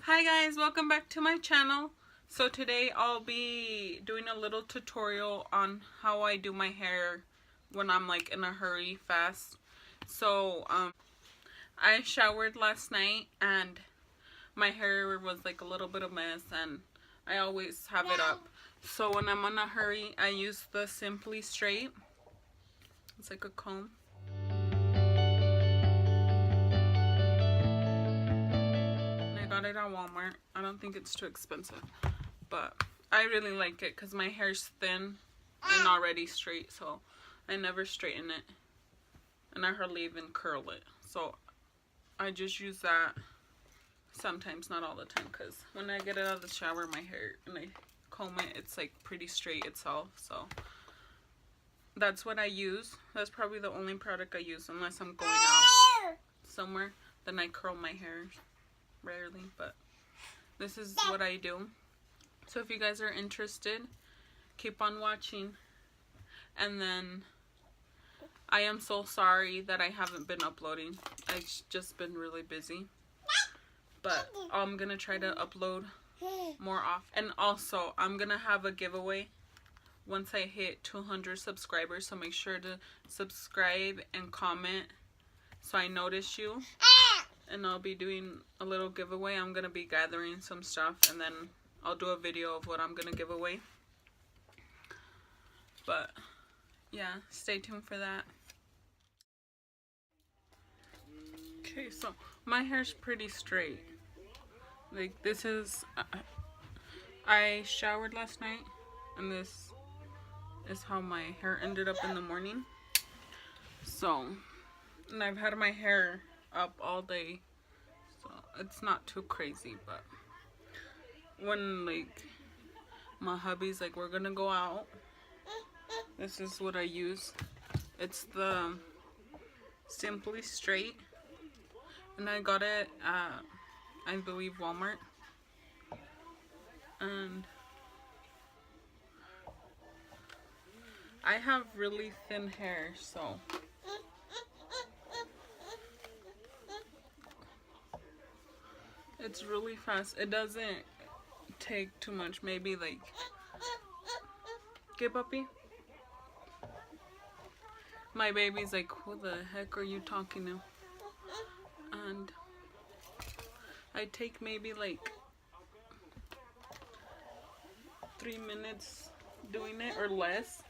Hi guys, welcome back to my channel. So today I'll be doing a little tutorial on how I do my hair when I'm like in a hurry fast. So I showered last night and my hair was like a little bit of a mess, and I always have it up. So when I'm in a hurry, I use the Simply Straight. It's like a comb. I got it at Walmart. I don't think it's too expensive, but I really like it because my hair's thin and already straight, so I never straighten it, and I hardly even curl it. So I just use that sometimes, not all the time, because when I get it out of the shower, my hair, and I comb it, it's like pretty straight itself. So that's what I use. That's probably the only product I use unless I'm going out somewhere. Then I curl my hair. Rarely, but this is what I do. So if you guys are interested, keep on watching. And then I am so sorry that I haven't been uploading. I've just been really busy, but I'm gonna try to upload more often. And also I'm gonna have a giveaway once I hit 200 subscribers, so make sure to subscribe and comment so I notice you. And I'll be doing a little giveaway. I'm going to be gathering some stuff, and then I'll do a video of what I'm going to give away. But yeah, stay tuned for that. Okay, so my hair's pretty straight. Like, this is, I showered last night, and this is how my hair ended up in the morning. So, and I've had my hair up all day, so it's not too crazy. But when like my hubby's like, we're gonna go out, this is what I use. It's the Simply Straight, and I got it at, I believe, Walmart. And I have really thin hair, so it's really fast. It doesn't take too much. Maybe like, okay, puppy? My baby's like, who the heck are you talking to? And I take maybe like 3 minutes doing it or less.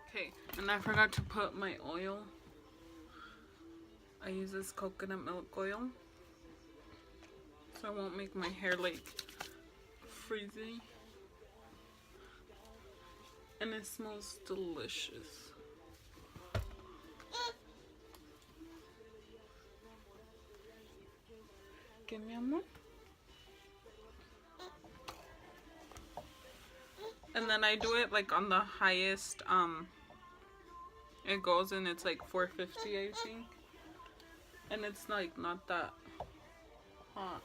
Okay, and I forgot to put my oil. I use this coconut milk oil, so I won't make my hair like frizzy. And it smells delicious. Give me a more. And then I do it like on the highest it goes, and it's like 450, I think. And it's like not that hot.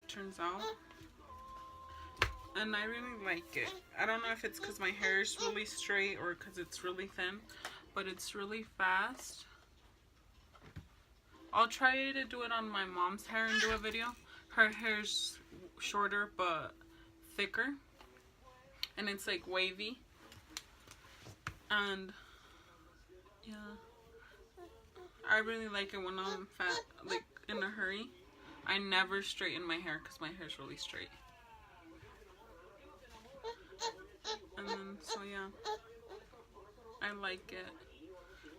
Turns out. And I really like it. I don't know if it's because my hair is really straight or because it's really thin, but it's really fast. I'll try to do it on my mom's hair and do a video. Her hair's shorter but thicker, and it's like wavy. And yeah, I really like it when I'm fat, like in a hurry. I never straighten my hair because my hair's really straight. And then, so yeah, I like it.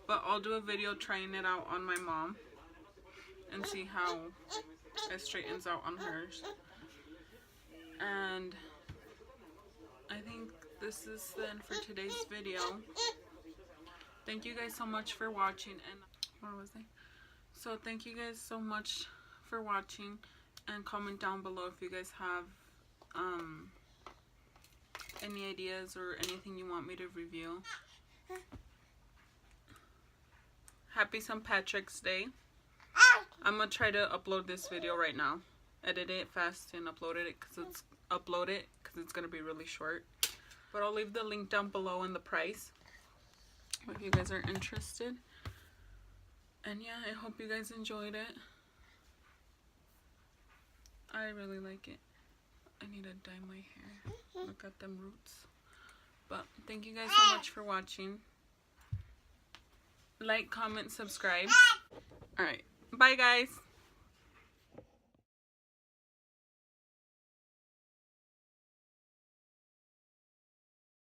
But I'll do a video trying it out on my mom and see how it straightens out on hers. And I think this is the end for today's video. Thank you guys so much for watching. And where was I? So thank you guys so much for watching, and comment down below if you guys have any ideas or anything you want me to review. Happy St. Patrick's Day. I'm gonna try to upload this video right now. Edit it fast and upload it because it's upload it because it's going to be really short. But I'll leave the link down below and the price if you guys are interested. And yeah, I hope you guys enjoyed it. I really like it. I need to dye my hair. Look at them roots. But thank you guys so much for watching. Like, comment, subscribe. Alright. Bye, guys.